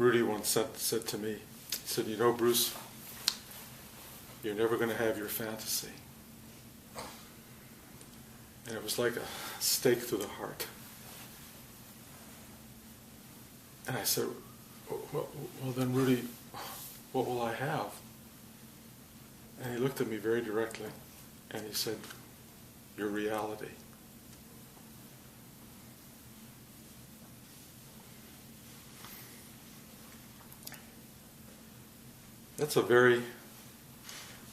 Rudy once said to me, he said, "You know, Bruce, you're never going to have your fantasy." And it was like a stake through the heart. And I said, well, then Rudy, what will I have? And he looked at me very directly and he said, "Your reality." That's a very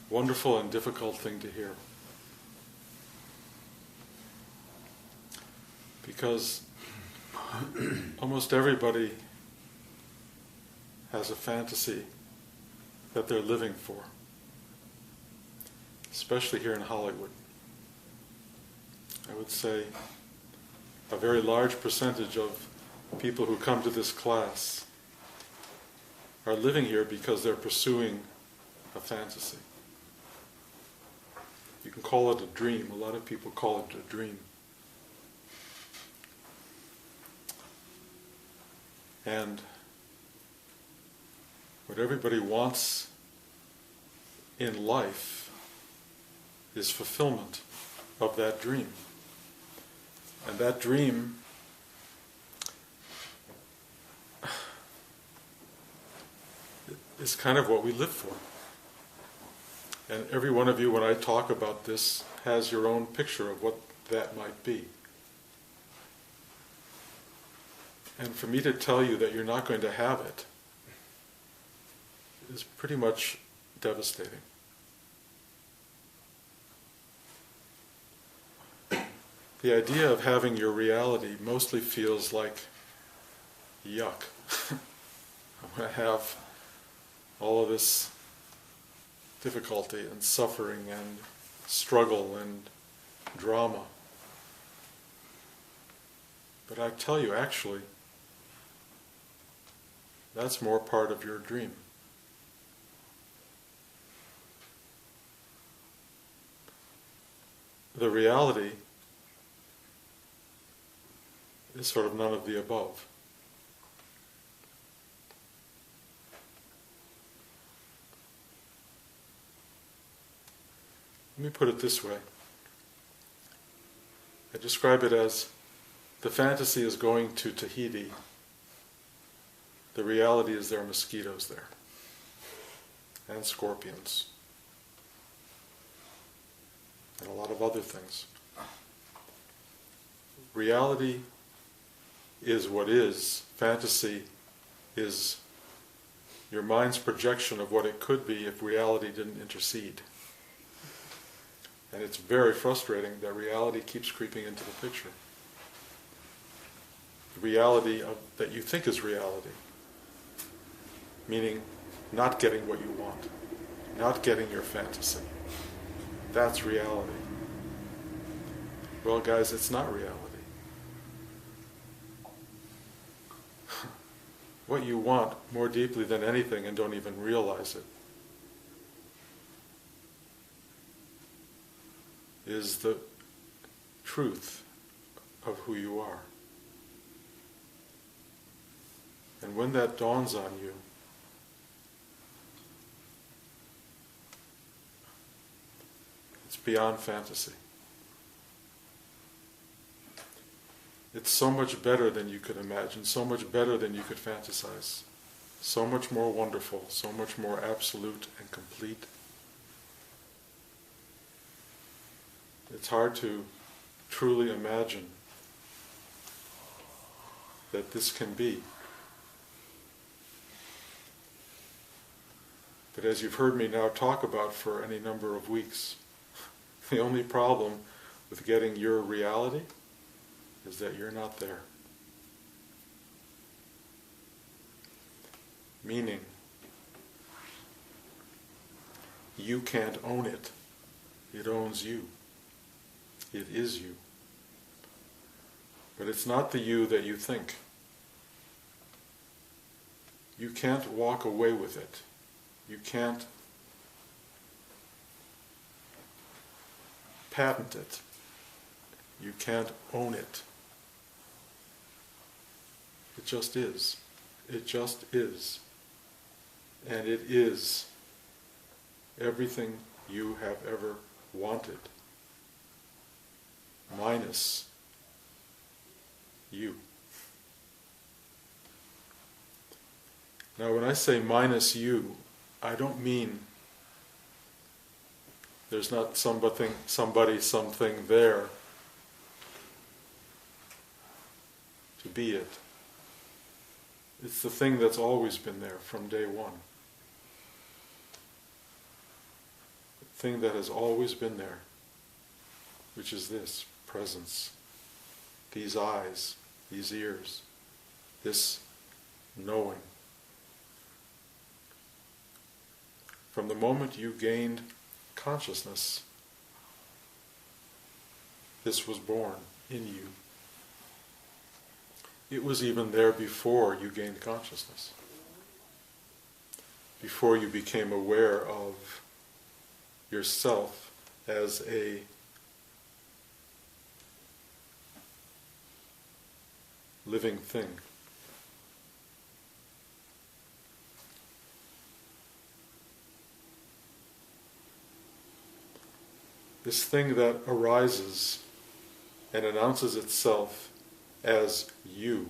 wonderful and difficult thing to hear. Because almost everybody has a fantasy that they're living for, especially here in Hollywood. I would say a very large percentage of people who come to this class are living here because they're pursuing a fantasy. You can call it a dream. A lot of people call it a dream. And what everybody wants in life is fulfillment of that dream. And that dream is kind of what we live for. And every one of you, when I talk about this, has your own picture of what that might be. And for me to tell you that you're not going to have it is pretty much devastating. The idea of having your reality mostly feels like yuck. I'm going to have all of this difficulty and suffering and struggle and drama. But I tell you, actually, that's more part of your dream. The reality is sort of none of the above. Let me put it this way. I describe it as the fantasy is going to Tahiti. The reality is there are mosquitoes there. And scorpions. And a lot of other things. Reality is what is. Fantasy is your mind's projection of what it could be if reality didn't intercede. And it's very frustrating that reality keeps creeping into the picture. The reality that you think is reality. Meaning not getting what you want. Not getting your fantasy. That's reality. Well, guys, it's not reality. What you want more deeply than anything and don't even realize it is the truth of who you are. And when that dawns on you, it's beyond fantasy. It's so much better than you could imagine, so much better than you could fantasize, so much more wonderful, so much more absolute and complete. It's hard to truly imagine that this can be. But as you've heard me now talk about for any number of weeks, the only problem with getting your reality is that you're not there. Meaning, you can't own it. It owns you. It is you. But it's not the you that you think. You can't walk away with it. You can't patent it. You can't own it. It just is. It just is. And it is everything you have ever wanted, minus you. Now when I say minus you, I don't mean there's not somebody, something there to be it. It's the thing that's always been there from day one. The thing that has always been there, which is this presence, these eyes, these ears, this knowing. From the moment you gained consciousness, this was born in you. It was even there before you gained consciousness, before you became aware of yourself as a living thing. This thing that arises and announces itself as you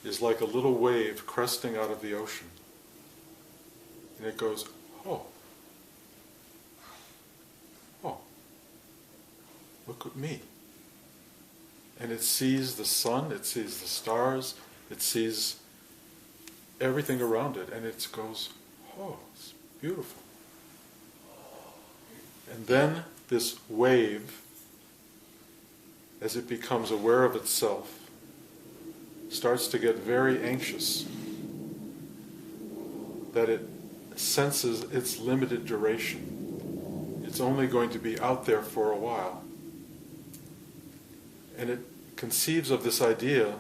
is like a little wave cresting out of the ocean. And it goes, oh, look at me. And it sees the sun, it sees the stars, it sees everything around it, and it goes, oh, it's beautiful. And then this wave, as it becomes aware of itself, starts to get very anxious that it senses its limited duration. It's only going to be out there for a while. And it conceives of this idea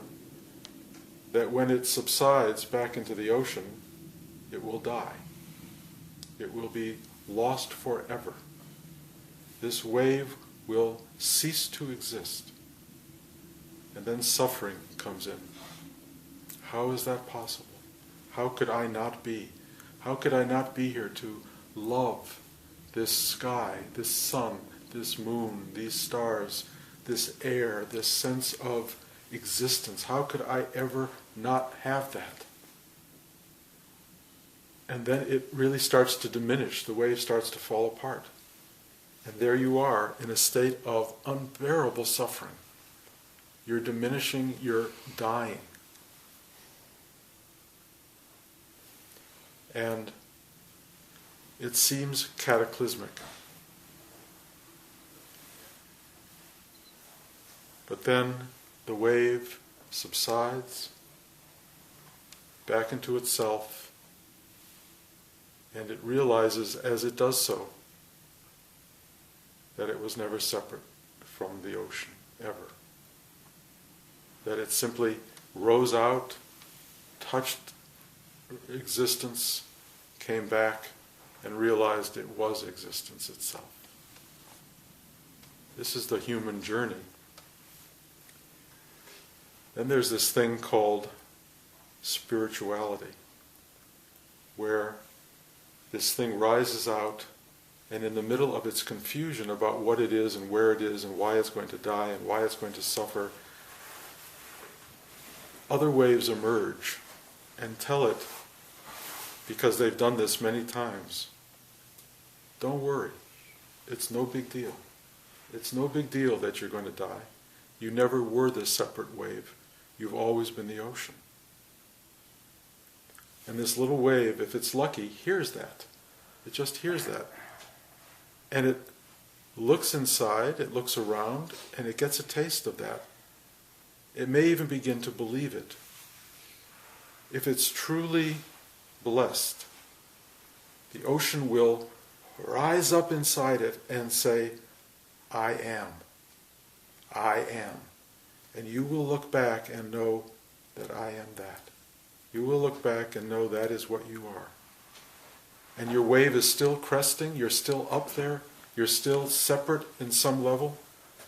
that when it subsides back into the ocean, it will die. It will be lost forever. This wave will cease to exist. And then suffering comes in. How is that possible? How could I not be? How could I not be here to love this sky, this sun, this moon, these stars, this air, this sense of existence? How could I ever not have that? And then it really starts to diminish. The wave starts to fall apart. And there you are in a state of unbearable suffering. You're diminishing, you're dying. And it seems cataclysmic. But then the wave subsides back into itself, and it realizes as it does so that it was never separate from the ocean, ever. That it simply rose out, touched existence, came back, and realized it was existence itself. This is the human journey. Then there's this thing called spirituality, where this thing rises out, and in the middle of its confusion about what it is and where it is and why it's going to die and why it's going to suffer, other waves emerge and tell it, because they've done this many times, don't worry, it's no big deal. It's no big deal that you're going to die. You never were this separate wave. You've always been the ocean. And this little wave, if it's lucky, hears that. It just hears that. And it looks inside, it looks around, and it gets a taste of that. It may even begin to believe it. If it's truly blessed, the ocean will rise up inside it and say, I am. I am. And you will look back and know that I am that. You will look back and know that is what you are. And your wave is still cresting, you're still up there, you're still separate in some level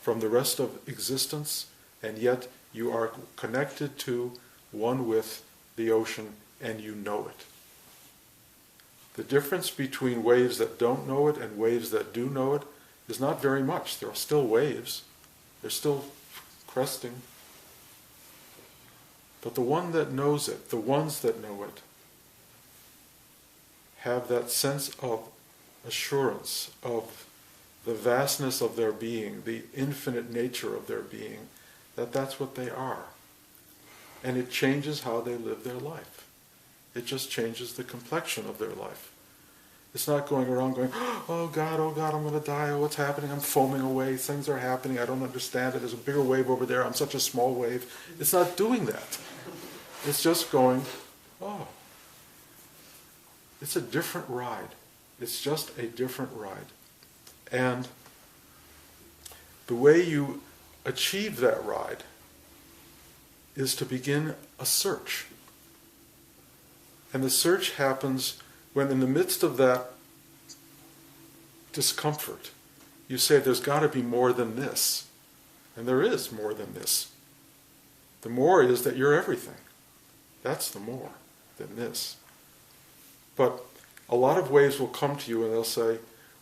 from the rest of existence, and yet You are connected to, one with, the ocean, and you know it. The difference between waves that don't know it and waves that do know it is not very much. There are still waves. They're still cresting. But the one that knows it, the ones that know it, have that sense of assurance of the vastness of their being, the infinite nature of their being, that that's what they are. And it changes how they live their life. It just changes the complexion of their life. It's not going around going, oh God, I'm going to die, oh, what's happening? I'm foaming away, things are happening, I don't understand it, there's a bigger wave over there, I'm such a small wave. It's not doing that. It's just going, oh. It's a different ride. It's just a different ride. And the way you achieve that ride is to begin a search. And the search happens when in the midst of that discomfort, you say there's got to be more than this. And there is more than this. The more is that you're everything. That's the more than this. But a lot of waves will come to you and they'll say,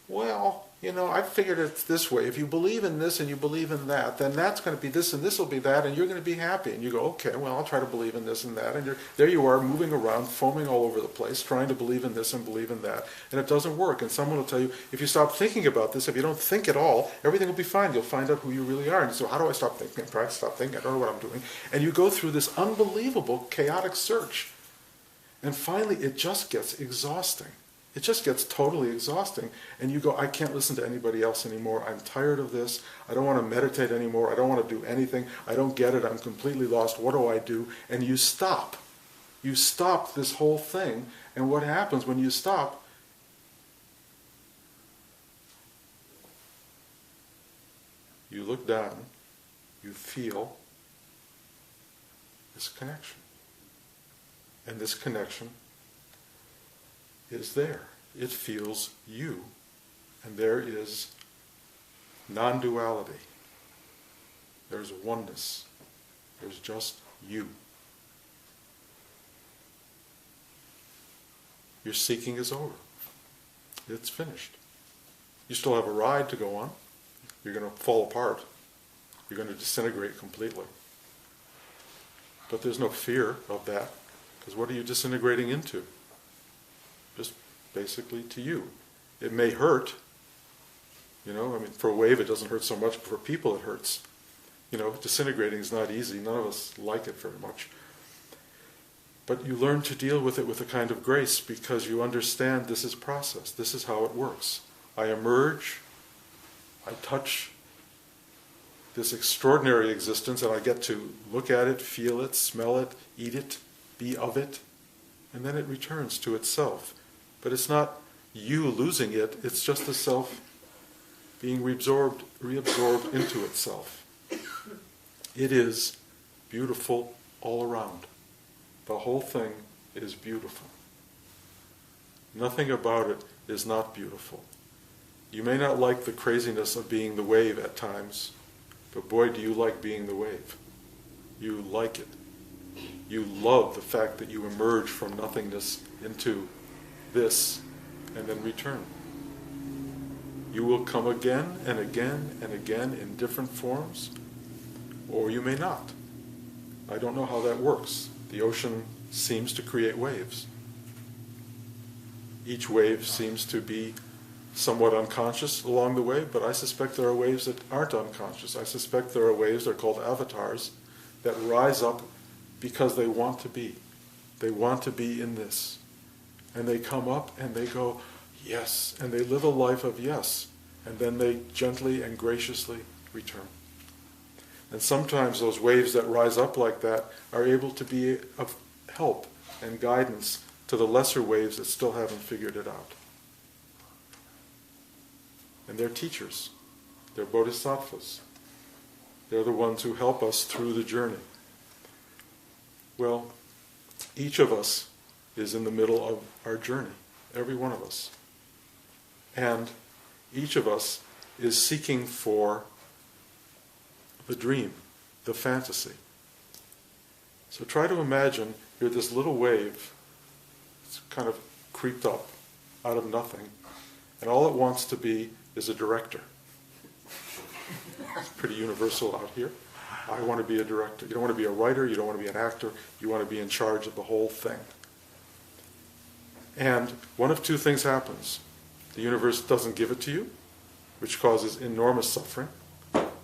well, I figured it's this way. If you believe in this and you believe in that, then that's going to be this and this will be that, and you're going to be happy. And you go, okay, well, I'll try to believe in this and that. And there you are, moving around, foaming all over the place, trying to believe in this and believe in that. And it doesn't work. And someone will tell you, if you stop thinking about this, if you don't think at all, everything will be fine. You'll find out who you really are. And so how do I stop thinking? I'm trying to stop thinking. I don't know what I'm doing. And you go through this unbelievable, chaotic search. And finally, it just gets exhausting. It just gets totally exhausting. And you go, I can't listen to anybody else anymore. I'm tired of this. I don't want to meditate anymore. I don't want to do anything. I don't get it. I'm completely lost. What do I do? And you stop. You stop this whole thing. And what happens when you stop? You look down. You feel this connection. And this connection is there. It feels you. And there is non-duality. There's oneness. There's just you. Your seeking is over. It's finished. You still have a ride to go on. You're going to fall apart. You're going to disintegrate completely. But there's no fear of that. Because what are you disintegrating into? Just basically to you. It may hurt. For a wave it doesn't hurt so much, but for people it hurts. Disintegrating is not easy. None of us like it very much. But you learn to deal with it with a kind of grace because you understand this is process. This is how it works. I emerge, I touch this extraordinary existence, and I get to look at it, feel it, smell it, eat it, be of it, and then it returns to itself. But it's not you losing it, it's just the self being reabsorbed into itself. It is beautiful all around. The whole thing is beautiful. Nothing about it is not beautiful. You may not like the craziness of being the wave at times, but boy, do you like being the wave. You like it. You love the fact that you emerge from nothingness into this and then return. You will come again and again and again in different forms, or you may not. I don't know how that works. The ocean seems to create waves. Each wave seems to be somewhat unconscious along the way, but I suspect there are waves that aren't unconscious. I suspect there are waves, they're called avatars, that rise up because they want to be. They want to be in this. And they come up and they go, yes. And they live a life of yes. And then they gently and graciously return. And sometimes those waves that rise up like that are able to be of help and guidance to the lesser waves that still haven't figured it out. And they're teachers. They're bodhisattvas. They're the ones who help us through the journey. Well, each of us is in the middle of our journey. Every one of us. And each of us is seeking for the dream, the fantasy, So try to imagine you're this little wave. It's kind of creeped up out of nothing, and all it wants to be is a director. It's pretty universal out here. I want to be a director. You don't want to be a writer, you don't want to be an actor, you want to be in charge of the whole thing. And one of two things happens. The universe doesn't give it to you, which causes enormous suffering,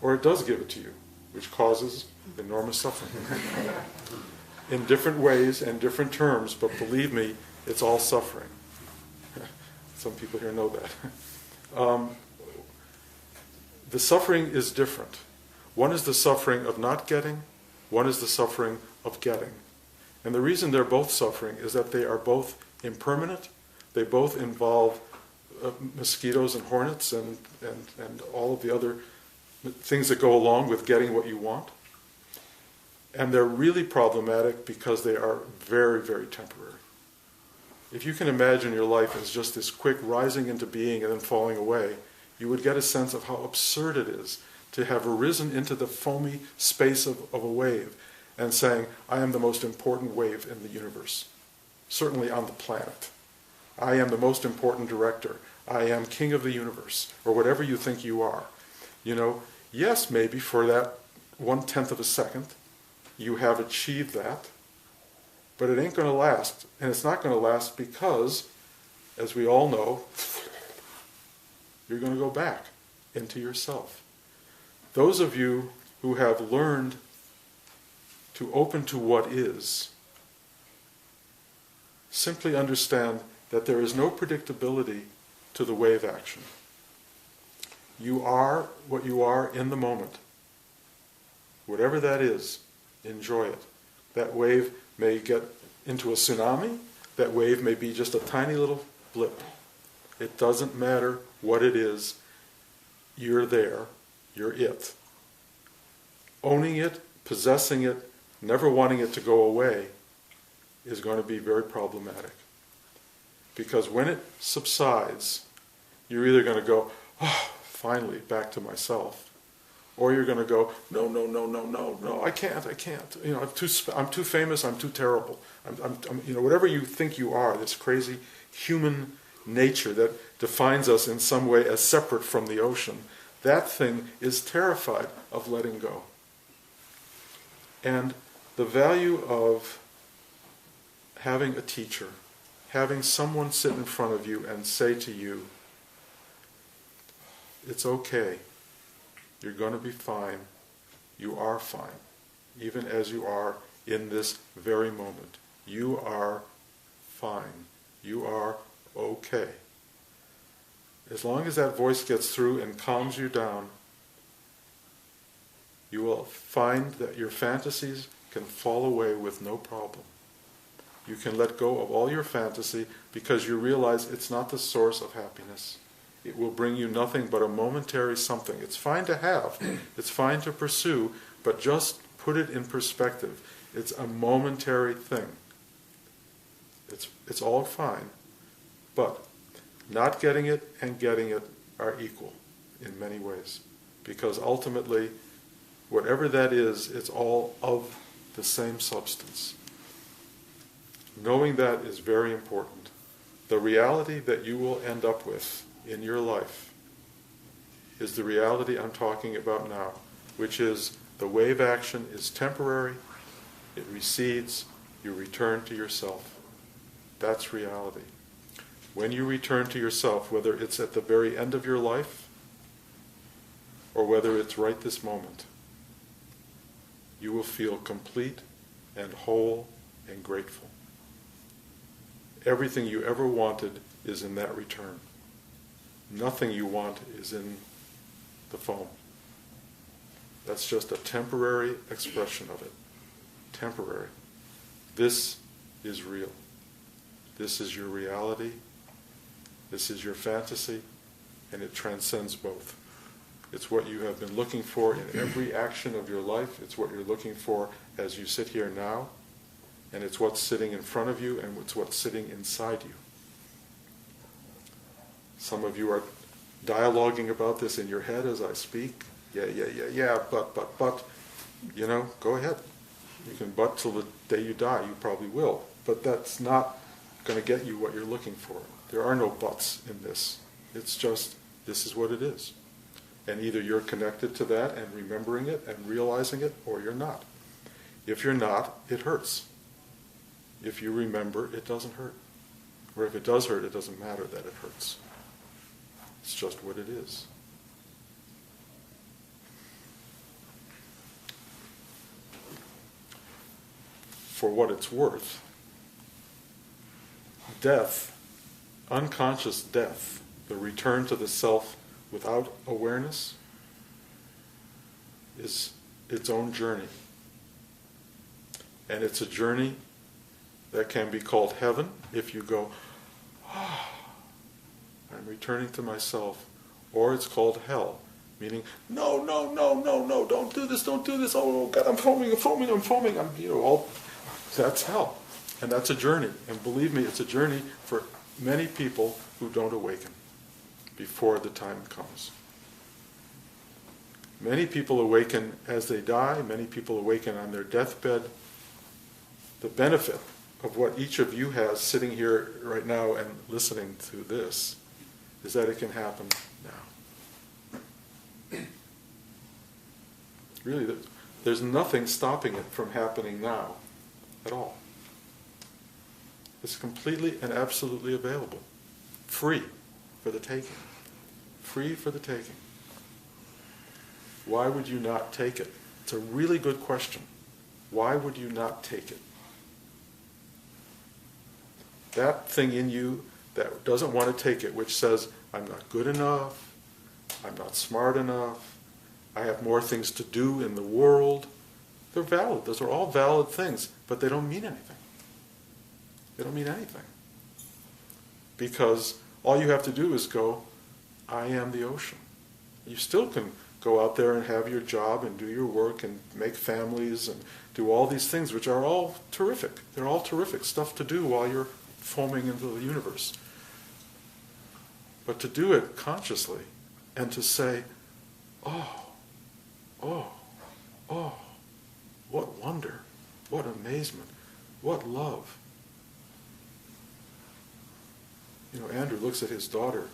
or it does give it to you, which causes enormous suffering. In different ways and different terms, but believe me, it's all suffering. Some people here know that. The suffering is different. One is the suffering of not getting, one is the suffering of getting. And the reason they're both suffering is that they are both impermanent. They both involve mosquitoes and hornets and all of the other things that go along with getting what you want. And they're really problematic because they are very, very temporary. If you can imagine your life as just this quick rising into being and then falling away, you would get a sense of how absurd it is to have arisen into the foamy space of a wave and saying, I am the most important wave in the universe, certainly on the planet. I am the most important director. I am king of the universe, or whatever you think you are. You know, yes, maybe for that 1/10 of a second, you have achieved that, but it ain't going to last. And it's not going to last because, as we all know, you're going to go back into yourself. Those of you who have learned to open to what is, simply understand that there is no predictability to the wave action. You are what you are in the moment. Whatever that is, enjoy it. That wave may get into a tsunami. That wave may be just a tiny little blip. It doesn't matter what it is. You're there. You're it. Owning it, possessing it, never wanting it to go away is going to be very problematic. Because when it subsides, you're either going to go, oh, finally, back to myself. Or you're going to go, no, I can't. You know, I'm too famous, I'm too terrible. I'm whatever you think you are, this crazy human nature that defines us in some way as separate from the ocean, that thing is terrified of letting go. And the value of having a teacher, having someone sit in front of you and say to you, it's okay. You're going to be fine. You are fine. Even as you are in this very moment. You are fine. You are okay. As long as that voice gets through and calms you down, you will find that your fantasies can fall away with no problem. You can let go of all your fantasy because you realize it's not the source of happiness. It will bring you nothing but a momentary something. It's fine to have, it's fine to pursue, but just put it in perspective. It's a momentary thing. It's all fine, but not getting it and getting it are equal in many ways. Because ultimately, whatever that is, it's all of the same substance. Knowing that is very important. The reality that you will end up with in your life is the reality I'm talking about now, which is the wave action is temporary, it recedes, you return to yourself. That's reality. When you return to yourself, whether it's at the very end of your life or whether it's right this moment, you will feel complete and whole and grateful. Everything you ever wanted is in that return. Nothing you want is in the foam. That's just a temporary expression of it. Temporary. This is real. This is your reality. This is your fantasy, and it transcends both. It's what you have been looking for in every action of your life. It's what you're looking for as you sit here now, and it's what's sitting in front of you, and it's what's sitting inside you. Some of you are dialoguing about this in your head as I speak. Yeah, but, go ahead. You can butt till the day you die, you probably will. But that's not going to get you what you're looking for. There are no buts in this. It's just, this is what it is. And either you're connected to that and remembering it and realizing it, or you're not. If you're not, it hurts. If you remember, it doesn't hurt. Or if it does hurt, it doesn't matter that it hurts. It's just what it is. For what it's worth, death, unconscious death, the return to the self without awareness, is its own journey. And it's a journey that can be called heaven if you go, I'm returning to myself. Or it's called hell, meaning, no, don't do this, oh God, I'm foaming, that's hell. And that's a journey. And believe me, it's a journey for many people who don't awaken before the time comes. Many people awaken as they die, many people awaken on their deathbed. The benefit of what each of you has sitting here right now and listening to this is that it can happen now. Really, there's nothing stopping it from happening now at all. It's completely and absolutely available. Free for the taking. Free for the taking. Why would you not take it? It's a really good question. Why would you not take it? That thing in you that doesn't want to take it, which says, I'm not good enough, I'm not smart enough, I have more things to do in the world. They're valid. Those are all valid things, but they don't mean anything. They don't mean anything. Because all you have to do is go, I am the ocean. You still can go out there and have your job and do your work and make families and do all these things, which are all terrific. They're all terrific stuff to do while you're foaming into the universe. But to do it consciously and to say, oh, what wonder, what amazement, what love. You know, Andrew looks at his daughter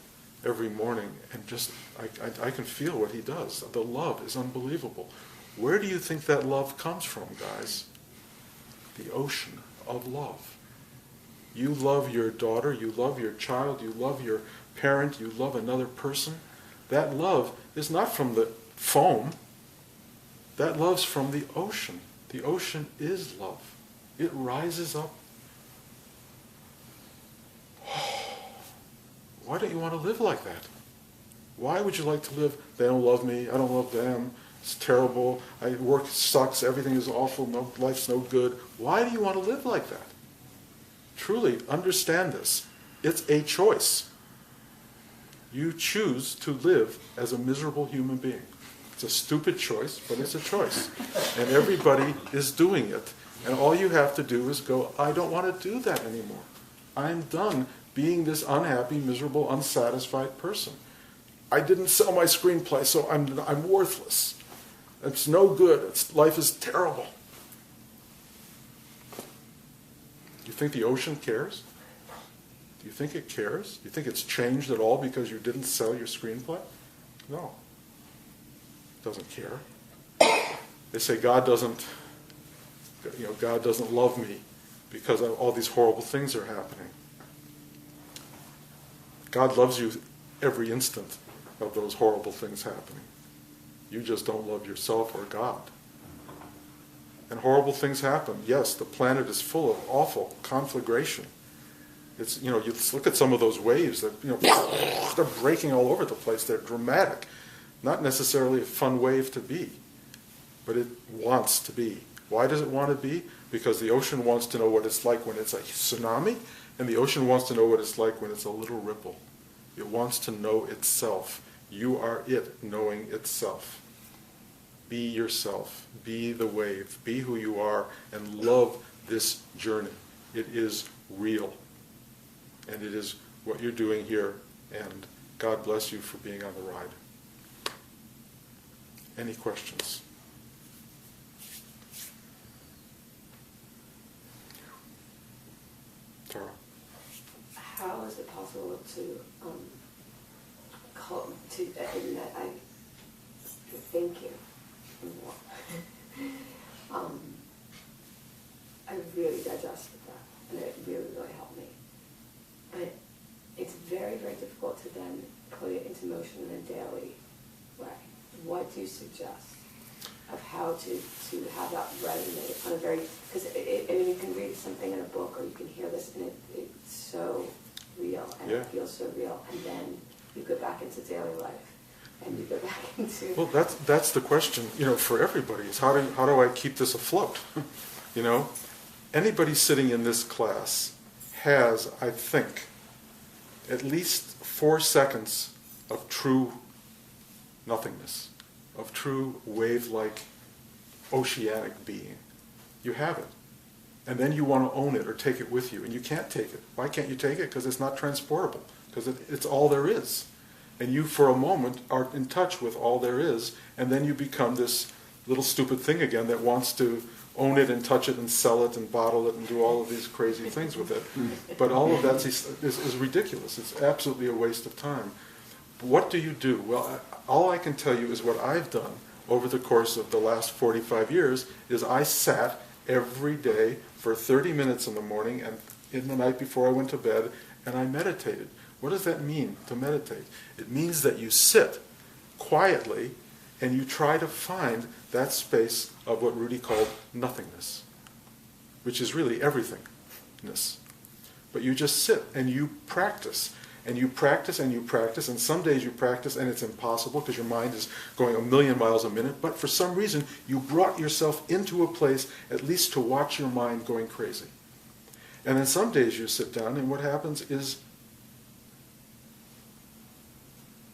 every morning and just, I can feel what he does. The love is unbelievable. Where do you think that love comes from, guys? The ocean of love. You love your daughter, you love your child, you love your parent, you love another person. That love is not from the foam. That love's from the ocean. The ocean is love. It rises up. Why don't you want to live like that? Why would you like to live, they don't love me, I don't love them, it's terrible, work sucks, everything is awful, life's no good. Why do you want to live like that? Truly, understand this. It's a choice. You choose to live as a miserable human being. It's a stupid choice, but it's a choice. And everybody is doing it. And all you have to do is go, I don't want to do that anymore. I'm done being this unhappy, miserable, unsatisfied person. I didn't sell my screenplay, so I'm worthless. It's no good. Life is terrible. Do you think the ocean cares? Do you think it cares? Do you think it's changed at all because you didn't sell your screenplay? No. It doesn't care. They say God doesn't love me because all these horrible things are happening. God loves you every instant of those horrible things happening. You just don't love yourself or God. And horrible things happen. Yes, the planet is full of awful conflagration. It's, you look at some of those waves that, they're breaking all over the place. They're dramatic. Not necessarily a fun wave to be, but it wants to be. Why does it want to be? Because the ocean wants to know what it's like when it's a tsunami, and the ocean wants to know what it's like when it's a little ripple. It wants to know itself. You are it knowing itself. Be yourself. Be the wave. Be who you are, and love this journey. It is real. And it is what you're doing here, and God bless you for being on the ride. Any questions? impossible to and that I thank you more. I really digested that, and it really, really helped me. But it's very, very difficult to then put it into motion in a daily way. What do you suggest of how to have that resonate on a very, because I mean, you can read something in a book or you can hear this and it's so real and it feels so real, and then you go back into daily life and you go back into... Well, that's the question, for everybody, is how do I keep this afloat? Anybody sitting in this class has, I think, at least 4 seconds of true nothingness, of true wave-like oceanic being. You have it. And then you want to own it or take it with you, and you can't take it. Why can't you take it? Because it's not transportable, because it's all there is. And you, for a moment, are in touch with all there is, and then you become this little stupid thing again that wants to own it and touch it and sell it and bottle it and do all of these crazy things with it. But all of that is ridiculous. It's absolutely a waste of time. What do you do? Well, all I can tell you is what I've done over the course of the last 45 years is I sat every day for 30 minutes in the morning and in the night before I went to bed, and I meditated. What does that mean, to meditate? It means that you sit quietly and you try to find that space of what Rudy called nothingness, which is really everythingness. But you just sit and you practice. And you practice and you practice, and some days you practice and it's impossible because your mind is going 1,000,000 miles a minute, but for some reason you brought yourself into a place at least to watch your mind going crazy. And then some days you sit down and what happens is,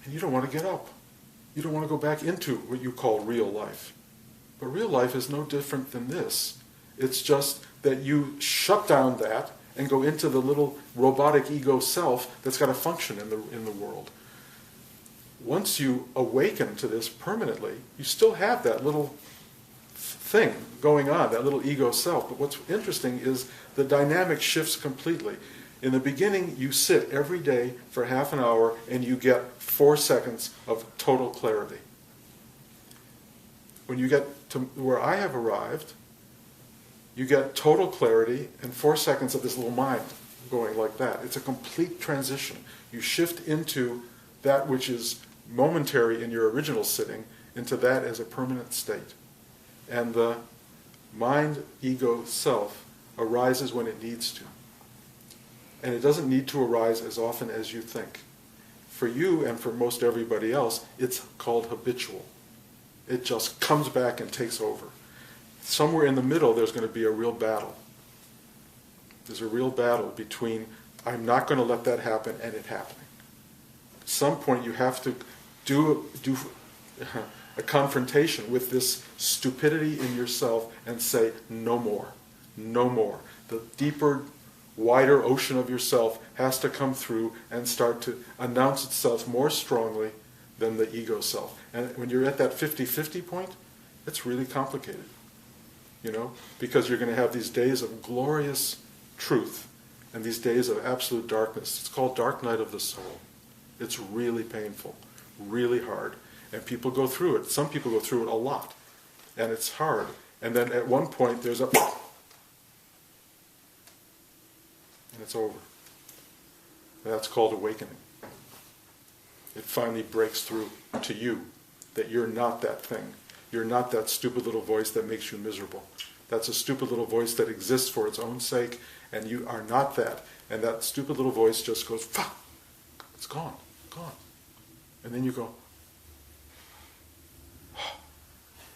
and you don't want to get up. You don't want to go back into what you call real life. But real life is no different than this. It's just that you shut down that and go into the little robotic ego self that's got to function in the world. Once you awaken to this permanently, you still have that little thing going on, that little ego self. But what's interesting is the dynamic shifts completely. In the beginning, you sit every day for half an hour and you get 4 seconds of total clarity. When you get to where I have arrived, you get total clarity and 4 seconds of this little mind going like that. It's a complete transition. You shift into that which is momentary in your original sitting into that as a permanent state. And the mind, ego, self arises when it needs to. And it doesn't need to arise as often as you think. For you and for most everybody else, it's called habitual. It just comes back and takes over. Somewhere in the middle, there's going to be a real battle. There's a real battle between, I'm not going to let that happen, and it happening. At some point, you have to do a confrontation with this stupidity in yourself and say, no more, no more. The deeper, wider ocean of yourself has to come through and start to announce itself more strongly than the ego self. And when you're at that 50-50 point, it's really complicated. Because you're going to have these days of glorious truth and these days of absolute darkness. It's called dark night of the soul. It's really painful, really hard. And people go through it. Some people go through it a lot. And it's hard. And then at one point there's a... and it's over. And that's called awakening. It finally breaks through to you that you're not that thing. You're not that stupid little voice that makes you miserable. That's a stupid little voice that exists for its own sake, and you are not that. And that stupid little voice just goes, fuck, it's gone, gone. And then you go,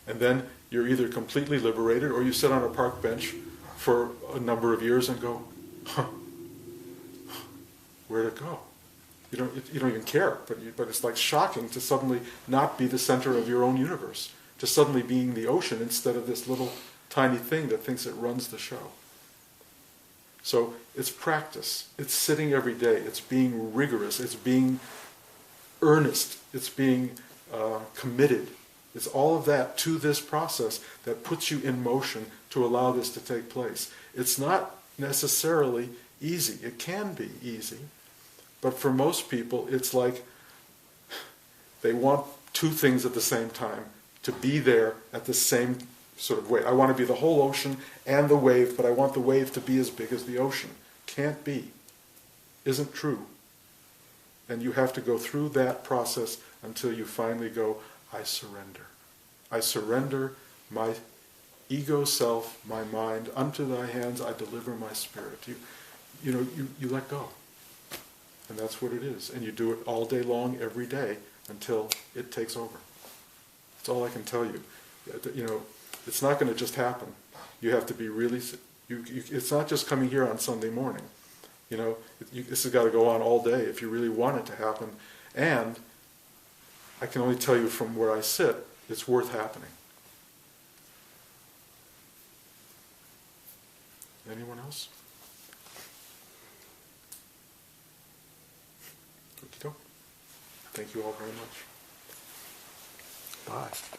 and then you're either completely liberated or you sit on a park bench for a number of years and go, where'd it go? You don't even care, but it's like shocking to suddenly not be the center of your own universe, to suddenly being the ocean instead of this little tiny thing that thinks it runs the show. So it's practice. It's sitting every day. It's being rigorous. It's being earnest. It's being committed. It's all of that to this process that puts you in motion to allow this to take place. It's not necessarily easy. It can be easy, But for most people, it's like they want two things at the same time, to be there at the same sort of way. I want to be the whole ocean and the wave, but I want the wave to be as big as the ocean. Can't be. Isn't true. And you have to go through that process until you finally go, I surrender. I surrender my ego self, my mind, unto thy hands I deliver my spirit. You let go. And that's what it is. And you do it all day long, every day, until it takes over. That's all I can tell you. It's not going to just happen. You have to be really... it's not just coming here on Sunday morning. This has got to go on all day if you really want it to happen. And I can only tell you from where I sit, it's worth happening. Anyone else? Okey-doke. Thank you all very much. Bye.